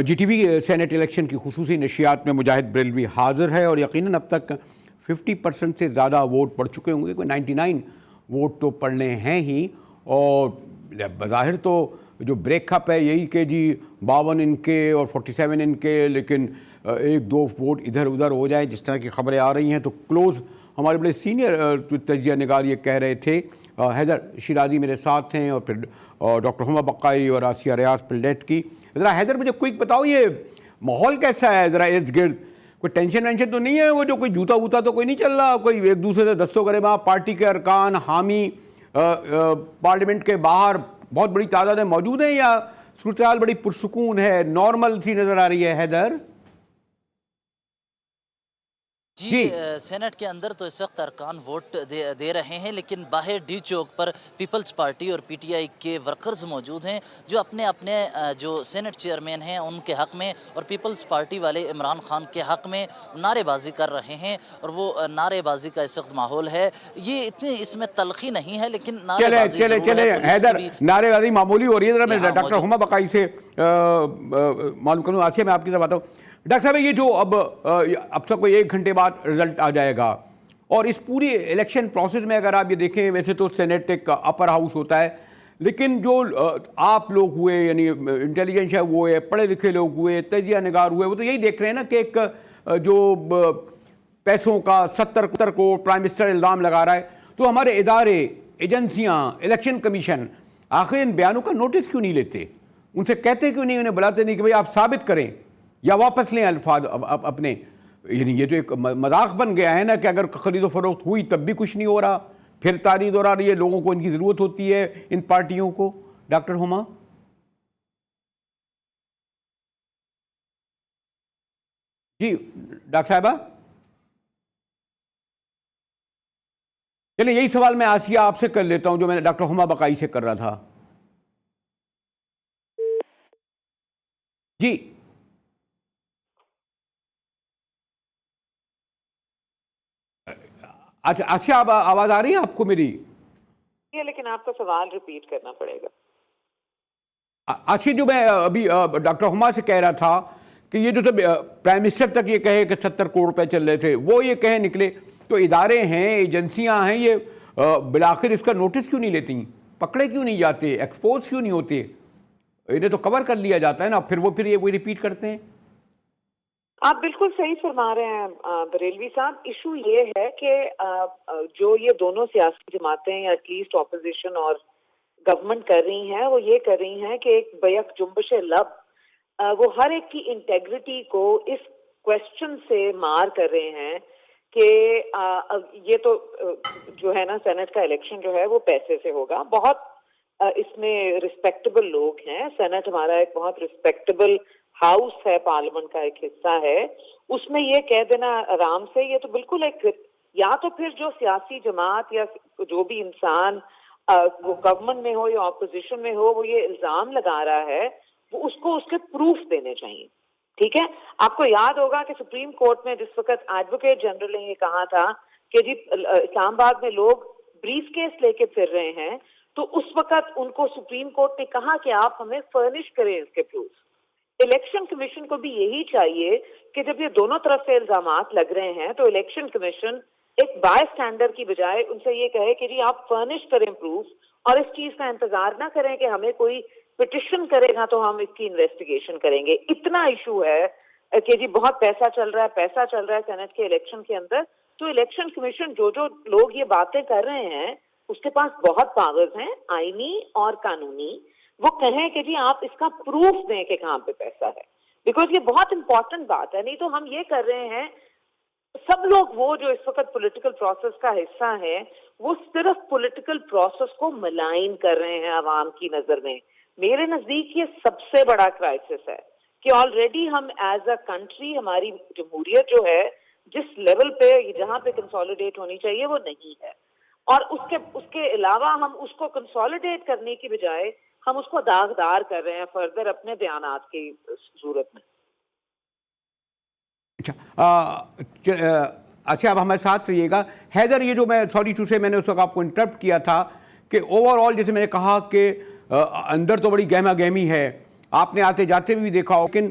جی T V senate election کی خصوصی نشریات میں مجاہد بریلوی حاضر ہے اور یقیناً اب تک 50% سے زیادہ ووٹ پڑ چکے ہوں گے، کوئی 99 ووٹ تو پڑنے ہیں ہی، اور بظاہر تو جو بریک اپ ہے یہی کہ جی 52 ان کے اور 47 ان کے، لیکن ایک دو ووٹ ڈھر ادھر ہو جائیں جس طرح کی خبریں آ رہی ہیں تو کلوز ہمارے بڑے سینئر تجزیہ نگار یہ کہہ رہے تھے۔ حیدر شیرازی میرے ساتھ ہیں اور پھر ڈاکٹر ہما بقائی اور آسیہ ریاض پلڈیٹ کی۔ ذرا حیدر مجھے کوئک بتاؤ یہ ماحول کیسا ہے ذرا ارد گرد؟ کوئی ٹینشن وینشن تو نہیں ہے؟ وہ جو کوئی جوتا ووتا تو کوئی نہیں چل رہا؟ کوئی ایک دوسرے سے دستوں گریباں پارٹی کے ارکان حامی پارلیمنٹ کے باہر بہت بڑی تعداد میں موجود ہیں، یا صورتحال بڑی پرسکون ہے، نارمل سی نظر آ رہی ہے حیدر؟ جی سینٹ کے اندر تو اس وقت ارکان ووٹ دے رہے ہیں، لیکن باہر ڈی چوک پر پیپلز پارٹی اور پی ٹی آئی کے ورکرز موجود ہیں جو اپنے جو سینٹ چیئرمین ہیں ان کے حق میں اور پیپلز پارٹی والے عمران خان کے حق میں نعرے بازی کر رہے ہیں، اور وہ نعرے بازی کا اس وقت ماحول ہے۔ یہ اتنی اس میں تلخی نہیں ہے، لیکن نعرے بازی ضرور ہے۔ حیدر نعرے بازی معمولی ہو رہی ہے۔ ذرا میں ڈاکٹر ہما بقائی سے معلوم کروں، آسیہ میں آپ کی طرف آتا ہوں۔ ڈاکٹر صاحب یہ جو اب تک کوئی 1 گھنٹے بعد رزلٹ آ جائے گا، اور اس پوری الیکشن پروسیس میں اگر آپ یہ دیکھیں، ویسے تو سینٹ ایک اپر ہاؤس ہوتا ہے، لیکن جو آپ لوگ ہوئے یعنی انٹیلیجنس ہوئے، پڑھے لکھے لوگ ہوئے، تجزیہ نگار ہوئے، وہ تو یہی دیکھ رہے ہیں نا کہ ایک جو پیسوں کا 70 کروڑ پرائم منسٹر الزام لگا رہا ہے، تو ہمارے ادارے، ایجنسیاں، الیکشن کمیشن آخر ان بیانوں کا نوٹس کیوں نہیں لیتے؟ ان سے کہتے کیوں نہیں، انہیں بلاتے نہیں کہ بھئی آپ ثابت کریں یا واپس لیں الفاظ اپنے؟ یعنی یہ تو ایک مذاق بن گیا ہے نا کہ اگر خرید و فروخت ہوئی تب بھی کچھ نہیں ہو رہا، پھر تاریخ دورا رہی ہے، لوگوں کو ان کی ضرورت ہوتی ہے ان پارٹیوں کو۔ ڈاکٹر ہما؟ جی ڈاکٹر صاحبہ، چلیں یہی سوال میں آسیہ آپ سے کر لیتا ہوں جو میں نے ڈاکٹر ہما بقائی سے کر رہا تھا۔ جی اچھا آسیہ، آواز آ رہی ہے آپ کو میری؟ لیکن آپ کا سوال ریپیٹ کرنا پڑے گا۔ آسیہ، جو میں ابھی ڈاکٹر ہما سے کہہ رہا تھا کہ یہ جو پرائم منسٹر تک یہ کہے کہ 70 کروڑ روپے چل رہے تھے، وہ یہ کہے نکلے، تو ادارے ہیں، ایجنسیاں ہیں، یہ بالآخر اس کا نوٹس کیوں نہیں لیتی؟ پکڑے کیوں نہیں جاتے؟ ایکسپوز کیوں نہیں ہوتے؟ انہیں تو کور کر لیا جاتا ہے نا، پھر یہ وہی ریپیٹ کرتے ہیں۔ آپ بالکل صحیح فرما رہے ہیں بریلوی صاحب۔ ایشو یہ ہے کہ جو یہ دونوں سیاسی جماعتیں یا ایٹ لیسٹ اپوزیشن اور گورنمنٹ کر رہی ہیں، وہ یہ کر رہی ہیں کہ ایک بیک جنبش لب وہ ہر ایک کی انٹیگریٹی کو اس کوشچن سے مار کر رہے ہیں کہ یہ تو جو ہے نا سینٹ کا الیکشن جو ہے وہ پیسے سے ہوگا۔ بہت اس میں رسپیکٹیبل لوگ ہیں، سینٹ ہمارا ایک بہت رسپیکٹیبل ہاؤس ہے، پارلیمنٹ کا ایک حصہ ہے، اس میں یہ کہہ دینا آرام سے، یہ تو بالکل ایک، یا تو پھر جو سیاسی جماعت یا جو بھی انسان وہ گورنمنٹ میں ہو یا اپوزیشن میں ہو، وہ یہ الزام لگا رہا ہے، وہ اس کو اس کے پروف دینے چاہیے۔ ٹھیک ہے، آپ کو یاد ہوگا کہ سپریم کورٹ میں جس وقت ایڈوکیٹ جنرل نے یہ کہا تھا کہ جی اسلام آباد میں لوگ بریف کیس لے کے پھر رہے ہیں، تو اس وقت ان کو سپریم کورٹ نے کہا کہ آپ ہمیں فرنش کریں اس کے پروف۔ الیکشن کمیشن کو بھی یہی چاہیے کہ جب یہ دونوں طرف سے الزامات لگ رہے ہیں تو الیکشن کمیشن ایک بائی اسٹینڈر کی بجائے ان سے یہ کہے کہ جی آپ فرنش کریں پروف، اور اس چیز کا انتظار نہ کریں کہ ہمیں کوئی پٹیشن کرے گا تو ہم اس کی انویسٹیگیشن کریں گے۔ اتنا ایشو ہے کہ جی بہت پیسہ چل رہا ہے سینٹ کے الیکشن کے اندر، تو الیکشن کمیشن جو لوگ یہ باتیں کر رہے ہیں اس کے پاس بہت پاورز ہیں آئینی اور قانونی، وہ کہیں کہ جی آپ اس کا پروف دیں کہ کہاں پہ پیسہ ہے، بیکاز یہ بہت امپورٹنٹ بات ہے۔ نہیں تو ہم یہ کر رہے ہیں، سب لوگ وہ جو اس وقت پولیٹیکل پروسیس کا حصہ ہیں، وہ صرف پولیٹیکل پروسیس کو ملائن کر رہے ہیں عوام کی نظر میں۔ میرے نزدیک یہ سب سے بڑا کرائسس ہے کہ آلریڈی ہم ایز اے کنٹری، ہماری جمہوریت جو ہے جس لیول پہ جہاں پہ کنسولیڈیٹ ہونی چاہیے وہ نہیں ہے، اور اس کے علاوہ ہم اس کو کنسولیڈیٹ کرنے کی بجائے ہم اس کو داغدار کر رہے ہیں فردر اپنے بیانات کی صورت میں۔ اچھا اب ہمارے ساتھ رہیے گا حیدر۔ یہ جو میں سوری ٹو سے میں نے اس وقت آپ کو انٹرپٹ کیا تھا کہ اوور آل جیسے میں نے کہا کہ اندر تو بڑی گہما گہمی ہے، آپ نے آتے جاتے بھی دیکھا ہو، لیکن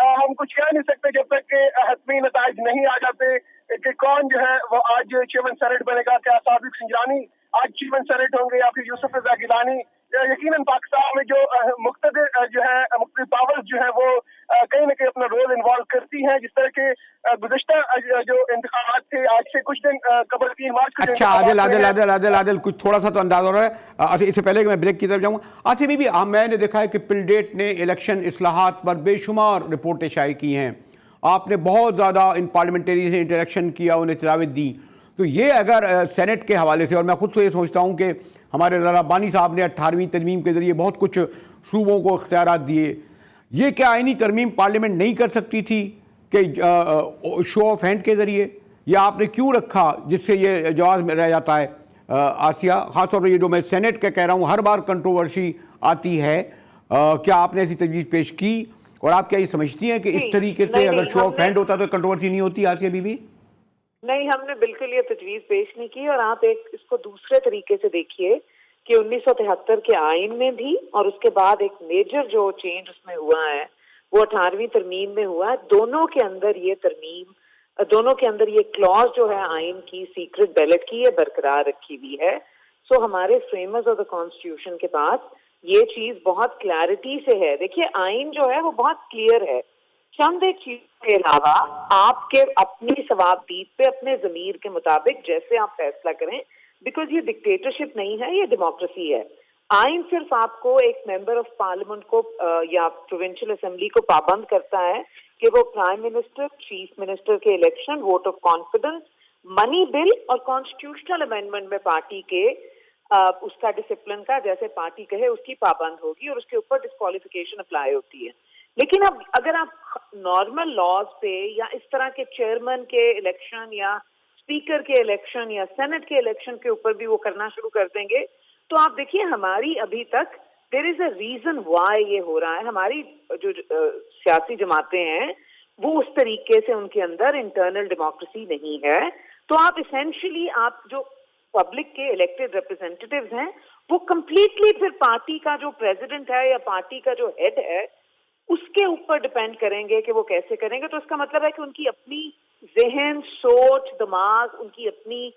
ہم کچھ کہہ نہیں سکتے جب تک کہ حتمی نتائج نہیں آ جاتے کہ کون جو ہے وہ آج چیئرمین سینٹ بنے گا. کیا صادق سنجرانی آج چیئرمین سینٹ ہوں گے یا پھر یوسف رضا گیلانی. یقیناً پاکستان میں جو مقتدر جو ہے مختلف پاورز جو ہے وہ کہیں نہ کہیں اپنا رول انوالو کرتی ہیں. جس طرح کے گزشتہ جو انتخابات تھے آج سے کچھ دن قبل 3 مارچ کو. اچھا عادل کچھ تھوڑا سا تو انداز ہو رہا ہے. اس سے پہلے کہ میں بریک کی طرف جاؤں گا، آصف بی بی میں نے دیکھا ہے کہ پل ڈیٹ نے الیکشن اصلاحات پر بے شمار رپورٹیں شائع کی ہیں. آپ نے بہت زیادہ ان پارلیمنٹری سے انٹریکشن کیا، انہیں تجاویز دی. تو یہ اگر سینٹ کے حوالے سے، اور میں خود سے یہ سوچتا ہوں کہ ہمارے ذرا بانی صاحب نے 18ویں ترمیم کے ذریعے بہت کچھ صوبوں کو اختیارات دیے، یہ کیا آئینی ترمیم پارلیمنٹ نہیں کر سکتی تھی کہ شو آف ہینڈ کے ذریعے؟ یا آپ نے کیوں رکھا جس سے یہ جواز میں رہ جاتا ہے؟ آسیہ، خاص طور پر یہ جو میں سینٹ کا کہہ رہا ہوں ہر بار کنٹروورسی آتی ہے، کیا آپ نے ایسی تجویز پیش کی؟ اور آپ کیا یہ سمجھتی ہیں کہ اس طریقے سے اگر شو آف ہینڈ ہوتا تو کنٹروورسی نہیں ہوتی؟ آسیہ بی بی نہیں، ہم نے بالکل یہ تجویز پیش نہیں کی. اور آپ اس کو دوسرے طریقے سے دیکھیے کہ 1973 کے آئین میں بھی اور اس کے بعد ایک میجر جو چینج اس میں ہوا ہے وہ 18ویں ترمیم میں ہوا ہے. دونوں کے اندر یہ کلوز جو ہے آئین کی سیکرٹ بیلٹ کی یہ برقرار رکھی ہوئی ہے. سو ہمارے فریمرز آف دا کانسٹیٹیوشن کے پاس یہ چیز بہت کلیئرٹی سے ہے. دیکھیے آئین جو ہے وہ بہت کلیئر ہے. چند ایک چیزوں کے علاوہ آپ کے اپنی ثوابدید پہ اپنے ضمیر کے مطابق جیسے آپ فیصلہ کریں، بیکاز یہ ڈکٹیٹرشپ نہیں ہے، یہ ڈیموکریسی ہے. آئین صرف آپ کو ایک ممبر آف پارلیمنٹ کو یا پروونشل اسمبلی کو پابند کرتا ہے کہ وہ پرائم منسٹر، چیف منسٹر کے الیکشن، ووٹ آف کانفیڈنس، منی بل اور کانسٹیٹیوشنل امینڈمنٹ میں پارٹی کے اس کا ڈسپلن کا جیسے پارٹی کہے اس کی پابند ہوگی اور اس کے اوپر ڈسکوالیفیکیشن اپلائی ہوتی ہے. لیکن اب اگر آپ نارمل لاز پہ یا اس طرح کے چیئرمین کے الیکشن یا اسپیکر کے الیکشن یا سینٹ کے الیکشن کے اوپر بھی وہ کرنا شروع کر دیں گے تو آپ دیکھیے ہماری ابھی تک دیر از اے ریزن وائی یہ ہو رہا ہے. ہماری جو سیاسی جماعتیں ہیں وہ اس طریقے سے ان کے اندر انٹرنل ڈیموکریسی نہیں ہے. تو آپ اسینشلی آپ جو پبلک کے الیکٹڈ ریپرزینٹیٹیوز ہیں وہ کمپلیٹلی پھر پارٹی کا جو پریزیڈنٹ ہے یا پارٹی کا جو ہیڈ ہے اس کے اوپر ڈپینڈ کریں گے کہ وہ کیسے کریں گے. تو اس کا مطلب ہے کہ ان کی اپنی ذہن، سوچ، دماغ، ان کی اپنی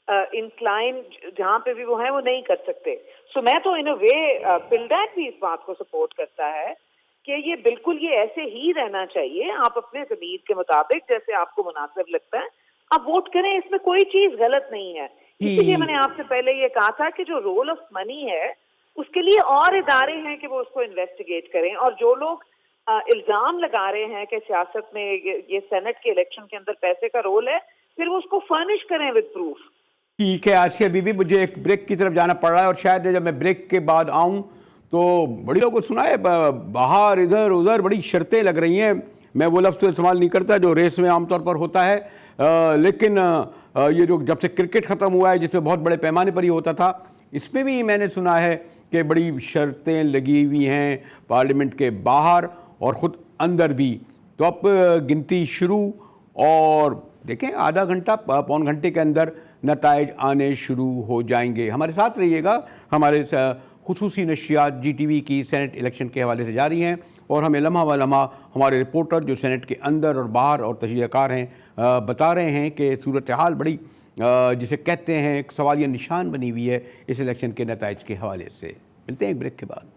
انکلائن جہاں پہ بھی وہ ہیں وہ نہیں کر سکتے. سو میں تو ان اے وے پل ڈیٹ بھی اس بات کو سپورٹ کرتا ہے کہ یہ بالکل یہ ایسے ہی رہنا چاہیے. آپ اپنے ضمیر کے مطابق جیسے آپ کو مناسب لگتا ہے آپ ووٹ کریں، اس میں کوئی چیز غلط نہیں ہے. اسی لیے میں نے آپ سے پہلے یہ کہا تھا کہ جو رول آف منی ہے اس کے لیے اور ادارے ہیں کہ وہ اس کو انویسٹیگیٹ کریں. اور جو لوگ الزام لگا رہے ہیں کہ سیاست میں یہ سینٹ کے الیکشن کے اندر پیسے کا رول ہے پھر وہ اس کو فرنش کریں ود پروف. ٹھیک ہے آسیہ بی بی، مجھے ایک بریک کی طرف جانا پڑ رہا ہے اور شاید جب میں بریک کے بعد آؤں تو بڑی لوگوں کو سنا ہے باہر ادھر ادھر بڑی شرطیں لگ رہی ہیں. میں وہ لفظ تو استعمال نہیں کرتا جو ریس میں عام طور پر ہوتا ہے، لیکن یہ جو جب سے کرکٹ ختم ہوا ہے جس میں بہت بڑے پیمانے پر یہ ہوتا تھا، اس میں بھی میں نے سنا ہے کہ بڑی شرطیں لگی ہوئی ہیں پارلیمنٹ کے باہر اور خود اندر بھی. تو اب گنتی شروع اور دیکھیں آدھا گھنٹہ پون گھنٹے کے اندر نتائج آنے شروع ہو جائیں گے. ہمارے ساتھ رہیے گا. ہمارے خصوصی نشریات جی ٹی وی کی سینٹ الیکشن کے حوالے سے جاری ہیں اور ہمیں لمحہ و لمحہ ہمارے رپورٹر جو سینٹ کے اندر اور باہر اور تجزیہ کار ہیں بتا رہے ہیں کہ صورتحال بڑی جسے کہتے ہیں ایک سوالیہ نشان بنی ہوئی ہے اس الیکشن کے نتائج کے حوالے سے. ملتے ہیں ایک بریک کے بعد.